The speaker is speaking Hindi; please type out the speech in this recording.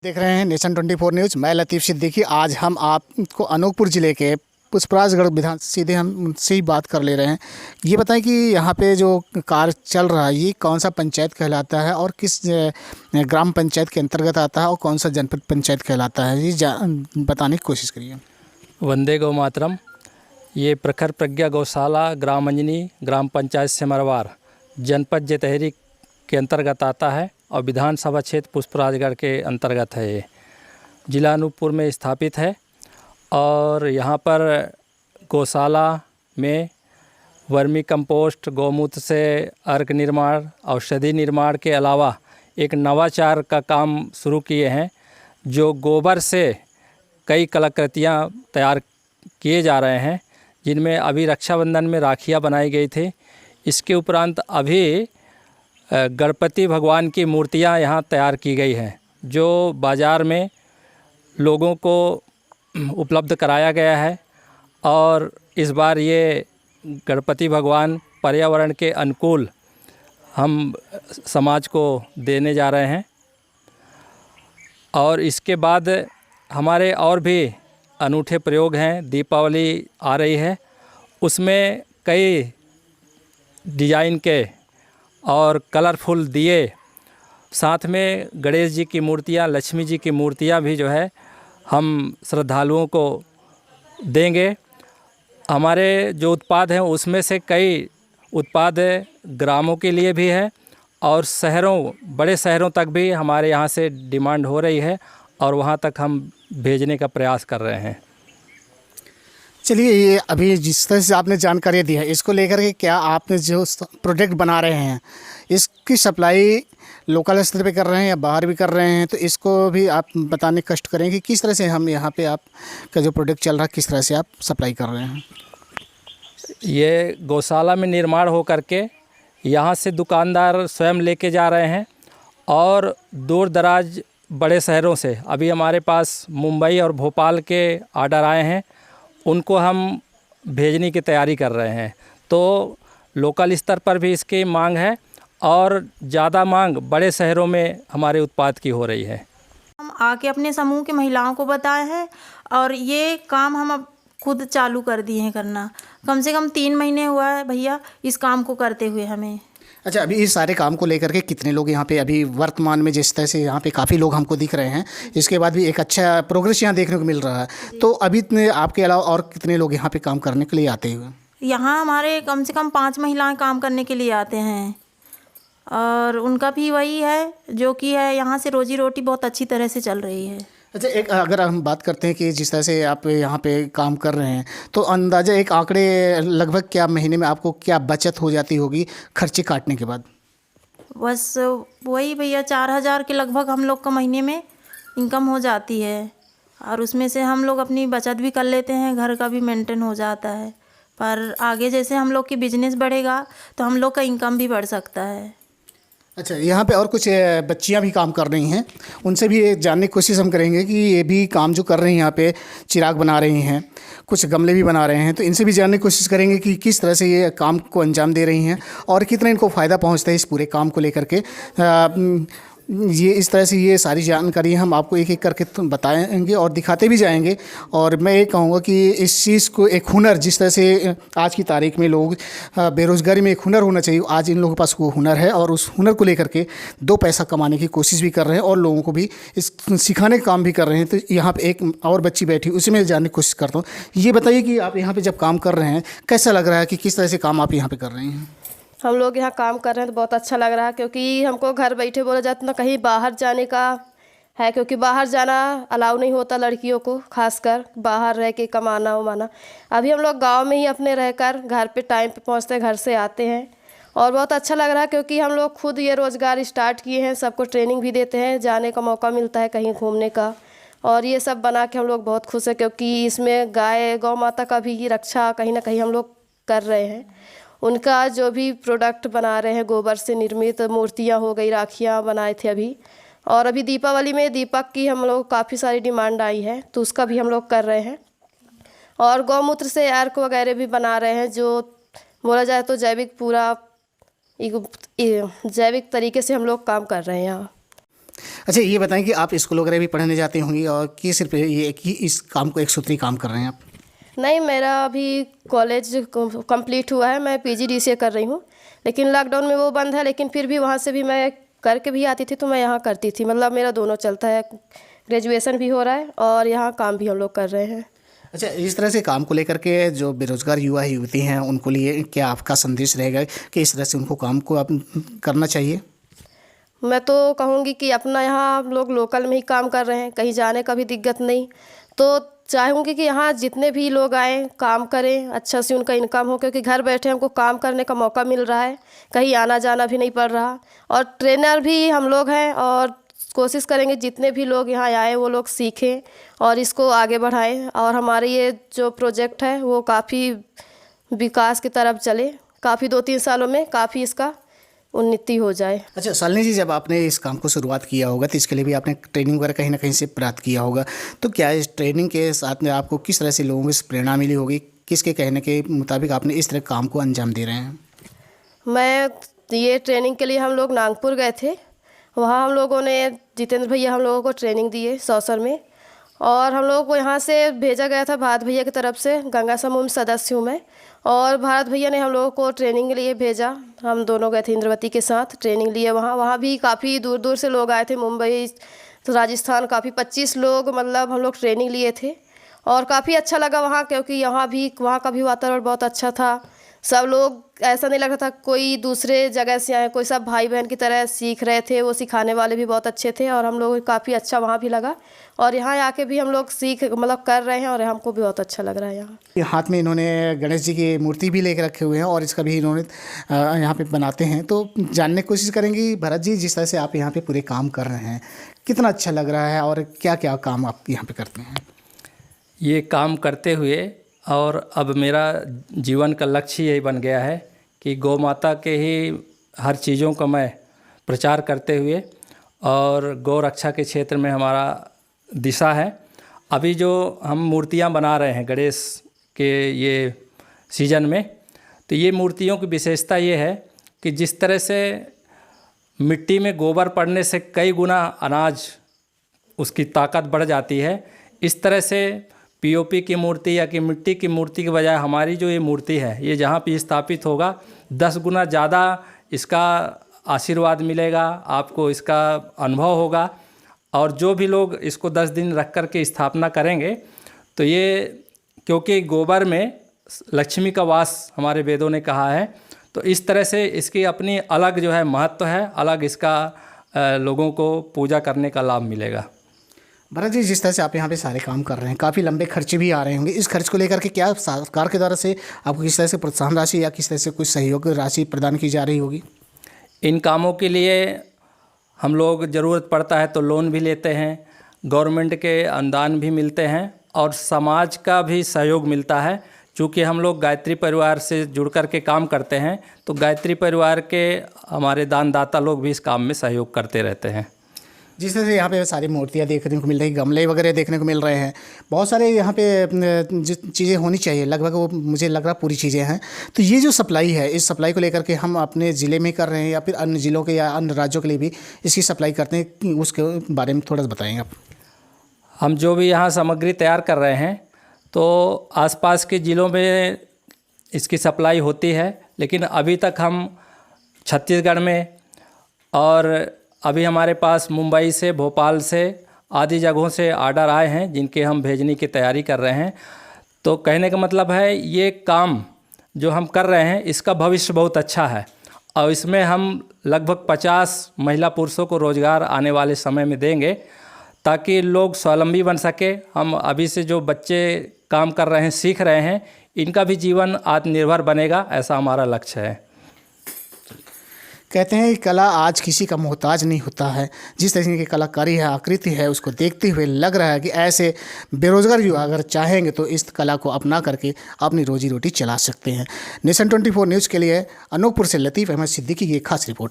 देख रहे हैं नेशन 24 न्यूज़। मैं लतीफ़ सिद्दीकी। आज हम आपको अनूपपुर ज़िले के पुष्पराजगढ़ विधान सीधे हम उनसे ही बात कर ले रहे हैं। ये बताएं कि यहाँ पे जो कार्य चल रहा है ये कौन सा पंचायत कहलाता है और किस ग्राम पंचायत के अंतर्गत आता है और कौन सा जनपद पंचायत कहलाता है, ये बताने की कोशिश करिए। वंदे गौ मातरम। ये प्रखर प्रज्ञा गौशाला ग्राम अंजनी ग्राम पंचायत सिमरवार जनपद जतहरी के अंतर्गत आता है और विधानसभा क्षेत्र पुष्पराजगढ़ के अंतर्गत है। ये जिला अनूपपुर में स्थापित है और यहाँ पर गौशाला में वर्मी कंपोस्ट, गौमूत्र से अर्क निर्माण, औषधि निर्माण के अलावा एक नवाचार का काम शुरू किए हैं। जो गोबर से कई कलाकृतियाँ तैयार किए जा रहे हैं, जिनमें अभी रक्षाबंधन में राखियाँ बनाई गई थी। इसके उपरांत अभी गणपति भगवान की मूर्तियां यहाँ तैयार की गई हैं, जो बाज़ार में लोगों को उपलब्ध कराया गया है। और इस बार ये गणपति भगवान पर्यावरण के अनुकूल हम समाज को देने जा रहे हैं। और इसके बाद हमारे और भी अनूठे प्रयोग हैं। दीपावली आ रही है, उसमें कई डिजाइन के और कलरफुल दिए, साथ में गणेश जी की मूर्तियाँ, लक्ष्मी जी की मूर्तियाँ भी जो है हम श्रद्धालुओं को देंगे। हमारे जो उत्पाद हैं उसमें से कई उत्पाद ग्रामों के लिए भी है और शहरों, बड़े शहरों तक भी हमारे यहाँ से डिमांड हो रही है और वहाँ तक हम भेजने का प्रयास कर रहे हैं। चलिए, ये अभी जिस तरह से आपने जानकारी दी है, इसको लेकर के क्या आपने जो प्रोडक्ट बना रहे हैं इसकी सप्लाई लोकल स्तर पे कर रहे हैं या बाहर भी कर रहे हैं, तो इसको भी आप बताने कष्ट करें कि किस तरह से हम यहाँ पे आपका जो प्रोडक्ट चल रहा है किस तरह से आप सप्लाई कर रहे हैं। ये गौशाला में निर्माण हो करके यहाँ से दुकानदार स्वयं लेके जा रहे हैं और दूर दराज बड़े शहरों से अभी हमारे पास मुंबई और भोपाल के आर्डर आए हैं, उनको हम भेजने की तैयारी कर रहे हैं। तो लोकल स्तर पर भी इसकी मांग है और ज़्यादा मांग बड़े शहरों में हमारे उत्पाद की हो रही है। हम आके अपने समूह के महिलाओं को बताए हैं और ये काम हम अब खुद चालू कर दिए हैं करना। कम से कम 3 महीने हुआ है भैया इस काम को करते हुए हमें। अच्छा, अभी इस सारे काम को लेकर के कितने लोग यहाँ पे अभी वर्तमान में, जिस तरह से यहाँ पे काफ़ी लोग हमको दिख रहे हैं, इसके बाद भी एक अच्छा प्रोग्रेस यहाँ देखने को मिल रहा है, तो अभी इतने आपके अलावा और कितने लोग यहाँ पे काम करने के लिए आते हुए? यहाँ हमारे कम से कम 5 महिलाएं काम करने के लिए आते हैं और उनका भी वही है जो कि है यहाँ से रोजी रोटी बहुत अच्छी तरह से चल रही है। अच्छा, एक अगर हम बात करते हैं कि जिस तरह से आप यहाँ पे काम कर रहे हैं, तो अंदाज़ा एक आंकड़े लगभग क्या महीने में आपको क्या बचत हो जाती होगी खर्चे काटने के बाद? बस वही भैया 4,000 के लगभग हम लोग का महीने में इनकम हो जाती है और उसमें से हम लोग अपनी बचत भी कर लेते हैं, घर का भी मेंटेन हो जाता है। पर आगे जैसे हम लोग की बिजनेस बढ़ेगा तो हम लोग का इनकम भी बढ़ सकता है। अच्छा, यहाँ पे और कुछ बच्चियाँ भी काम कर रही हैं, उनसे भी ये जानने की कोशिश हम करेंगे कि ये भी काम जो कर रही हैं, यहाँ पे चिराग बना रही हैं, कुछ गमले भी बना रहे हैं, तो इनसे भी जानने की कोशिश करेंगे कि किस तरह से ये काम को अंजाम दे रही हैं और कितना इनको फ़ायदा पहुँचता है इस पूरे काम को लेकर के। ये इस तरह से ये सारी जानकारी हम आपको एक एक करके बताएंगे और दिखाते भी जाएंगे। और मैं ये कहूँगा कि इस चीज़ को एक हुनर, जिस तरह से आज की तारीख में लोग बेरोज़गारी में एक हुनर होना चाहिए, आज इन लोगों के पास वो हुनर है और उस हुनर को लेकर के 2 पैसा कमाने की कोशिश भी कर रहे हैं और लोगों को भी इस सिखाने का काम भी कर रहे हैं। तो यहाँ पे एक और बच्ची बैठी, उसे मैं जानने की कोशिश करता हूँ। ये बताइए कि आप यहाँ पर जब काम कर रहे हैं कैसा लग रहा है, कि किस तरह से काम आप यहाँ पर कर रहे हैं? हम लोग यहाँ काम कर रहे हैं तो बहुत अच्छा लग रहा है, क्योंकि हमको घर बैठे बोला जाता ना कहीं बाहर जाने का है, क्योंकि बाहर जाना अलाउ नहीं होता लड़कियों को, खासकर बाहर रह के कमाना उमाना। अभी हम लोग गांव में ही अपने रहकर घर पे टाइम पे पहुँचते हैं, घर से आते हैं और बहुत अच्छा लग रहा है, क्योंकि हम लोग खुद ये रोज़गार स्टार्ट किए हैं, सबको ट्रेनिंग भी देते हैं, जाने का मौका मिलता है कहीं घूमने का। और ये सब बना के हम लोग बहुत खुश हैं, क्योंकि इसमें गाय गौ माता का भी रक्षा कहीं ना कहीं हम लोग कर रहे हैं। उनका जो भी प्रोडक्ट बना रहे हैं, गोबर से निर्मित मूर्तियाँ हो गई, राखियाँ बनाए थे अभी, और अभी दीपावली में दीपक की हम लोग काफ़ी सारी डिमांड आई है तो उसका भी हम लोग कर रहे हैं। और गौमूत्र से अर्क वगैरह भी बना रहे हैं, जो बोला जाए तो जैविक, पूरा जैविक तरीके से हम लोग काम कर रहे हैं यहाँ। अच्छा, ये बताएं कि आप स्कूल वगैरह भी पढ़ने जाते होंगे और कि सिर्फ ये कि इस काम को एक सूत्री काम कर रहे हैं आप? नहीं, मेरा अभी कॉलेज कंप्लीट हुआ है, मैं PGDCA कर रही हूँ, लेकिन लॉकडाउन में वो बंद है। लेकिन फिर भी वहाँ से भी मैं करके भी आती थी, तो मैं यहाँ करती थी। मतलब मेरा दोनों चलता है, ग्रेजुएशन भी हो रहा है और यहाँ काम भी हम लोग कर रहे हैं। अच्छा, इस तरह से काम को लेकर के जो बेरोजगार युवा युवती हैं उनको लिए क्या आपका संदेश रहेगा कि इस तरह से उनको काम को आप करना चाहिए? मैं तो कहूँगी कि अपना यहाँ हम लोग लोकल में ही काम कर रहे हैं, कहीं जाने का भी दिक्कत नहीं। तो चाहूँगी कि यहाँ जितने भी लोग आएँ काम करें, अच्छा से उनका इनकम हो, क्योंकि घर बैठे हमको काम करने का मौका मिल रहा है, कहीं आना जाना भी नहीं पड़ रहा। और ट्रेनर भी हम लोग हैं और कोशिश करेंगे जितने भी लोग यहाँ आए वो लोग सीखें और इसको आगे बढ़ाएं और हमारे ये जो प्रोजेक्ट है वो काफ़ी विकास की तरफ चले, काफ़ी 2-3 सालों में काफ़ी इसका उन्नति हो जाए। अच्छा शालिनी जी, जब आपने इस काम को शुरुआत किया होगा तो इसके लिए भी आपने ट्रेनिंग वगैरह कहीं ना कहीं से प्राप्त किया होगा, तो क्या इस ट्रेनिंग के साथ में आपको किस तरह से लोगों से प्रेरणा मिली होगी? किसके कहने के मुताबिक आपने इस तरह काम को अंजाम दे रहे हैं? मैं ये ट्रेनिंग के लिए हम लोग नागपुर गए थे, वहाँ हम लोगों ने जितेंद्र भैया हम लोगों को ट्रेनिंग दिए सौसर में, और हम लोगों को यहाँ से भेजा गया था भारत भैया की तरफ से। गंगा समूह में सदस्य हूँ मैं, और भारत भैया ने हम लोगों को ट्रेनिंग के लिए भेजा। हम दोनों गए थे इंद्रवती के साथ ट्रेनिंग लिए वहाँ भी काफ़ी दूर दूर से लोग आए थे, मुंबई तो राजस्थान, काफ़ी 25 लोग मतलब हम लोग ट्रेनिंग लिए थे और काफ़ी अच्छा लगा वहाँ, क्योंकि वहाँ का भी वातावरण बहुत अच्छा था। सब लोग ऐसा नहीं लग रहा था कोई दूसरे जगह से आए, कोई सब भाई बहन की तरह सीख रहे थे। वो सिखाने वाले भी बहुत अच्छे थे और हम लोग काफ़ी अच्छा वहाँ भी लगा, और यहाँ आके भी हम लोग मतलब कर रहे हैं और हमको भी बहुत अच्छा लग रहा है यहाँ। हाथ में इन्होंने गणेश जी की मूर्ति भी लेकर रखे हुए हैं और इसका भी इन्होंने यहाँ पे बनाते हैं, तो जानने की कोशिश करेंगे भरत जी, जिस तरह से आप यहाँ पे पूरे काम कर रहे हैं कितना अच्छा लग रहा है और क्या क्या काम आप यहाँ पे करते हैं? ये काम करते हुए और अब मेरा जीवन का लक्ष्य यही बन गया है कि गौ माता के ही हर चीज़ों का मैं प्रचार करते हुए और गौ रक्षा के क्षेत्र में हमारा दिशा है। अभी जो हम मूर्तियां बना रहे हैं गणेश के ये सीजन में, तो ये मूर्तियों की विशेषता ये है कि जिस तरह से मिट्टी में गोबर पड़ने से कई गुना अनाज उसकी ताकत बढ़ जाती है, इस तरह से पीओपी की मूर्ति या कि मिट्टी की मूर्ति के बजाय हमारी जो ये मूर्ति है, ये जहाँ पे स्थापित होगा 10 गुना ज़्यादा इसका आशीर्वाद मिलेगा, आपको इसका अनुभव होगा। और जो भी लोग इसको 10 दिन रख कर के स्थापना करेंगे, तो ये क्योंकि गोबर में लक्ष्मी का वास हमारे वेदों ने कहा है, तो इस तरह से इसकी अपनी अलग जो है महत्व है, अलग इसका लोगों को पूजा करने का लाभ मिलेगा। भरत जी, जिस तरह से आप यहाँ पे सारे काम कर रहे हैं, काफ़ी लंबे खर्चे भी आ रहे होंगे, इस खर्च को लेकर के क्या सरकार के द्वारा से आपको किस तरह से प्रोत्साहन राशि या किस तरह से कुछ सहयोग राशि प्रदान की जा रही होगी? इन कामों के लिए हम लोग ज़रूरत पड़ता है तो लोन भी लेते हैं, गवर्नमेंट के अनुदान भी मिलते हैं और समाज का भी सहयोग मिलता है। चूँकि हम लोग गायत्री परिवार से जुड़ कर के काम करते हैं, तो गायत्री परिवार के हमारे दानदाता लोग भी इस काम में सहयोग करते रहते हैं। जिस तरह से यहाँ पे सारी मूर्तियाँ देखने को मिल रही, गमले वगैरह देखने को मिल रहे हैं, बहुत सारे यहाँ पे जो चीज़ें होनी चाहिए, लगभग वो मुझे लग रहा पूरी चीज़ें हैं। तो ये जो सप्लाई है, इस सप्लाई को लेकर के हम अपने ज़िले में कर रहे हैं या फिर अन्य ज़िलों के या अन्य राज्यों के लिए भी इसकी सप्लाई करते हैं, उसके बारे में थोड़ा बताएँगे आप? हम जो भी यहाँ सामग्री तैयार कर रहे हैं, तो आसपास के ज़िलों में इसकी सप्लाई होती है, लेकिन अभी तक हम छत्तीसगढ़ में और अभी हमारे पास मुंबई से, भोपाल से आदि जगहों से ऑर्डर आए हैं जिनके हम भेजने की तैयारी कर रहे हैं। तो कहने का मतलब है ये काम जो हम कर रहे हैं इसका भविष्य बहुत अच्छा है और इसमें हम लगभग 50 महिला पुरुषों को रोज़गार आने वाले समय में देंगे ताकि लोग स्वावलंबी बन सके। हम अभी से जो बच्चे काम कर रहे हैं, सीख रहे हैं, इनका भी जीवन आत्मनिर्भर बनेगा, ऐसा हमारा लक्ष्य है। कहते हैं कि कला आज किसी का मोहताज नहीं होता है। जिस तरह की कलाकारी है, आकृति है, उसको देखते हुए लग रहा है कि ऐसे बेरोजगार युवा अगर चाहेंगे तो इस कला को अपना करके अपनी रोजी रोटी चला सकते हैं। नेशन 24 न्यूज़ के लिए अनूपपुर से लतीफ़ अहमद सिद्दीकी की खास रिपोर्ट।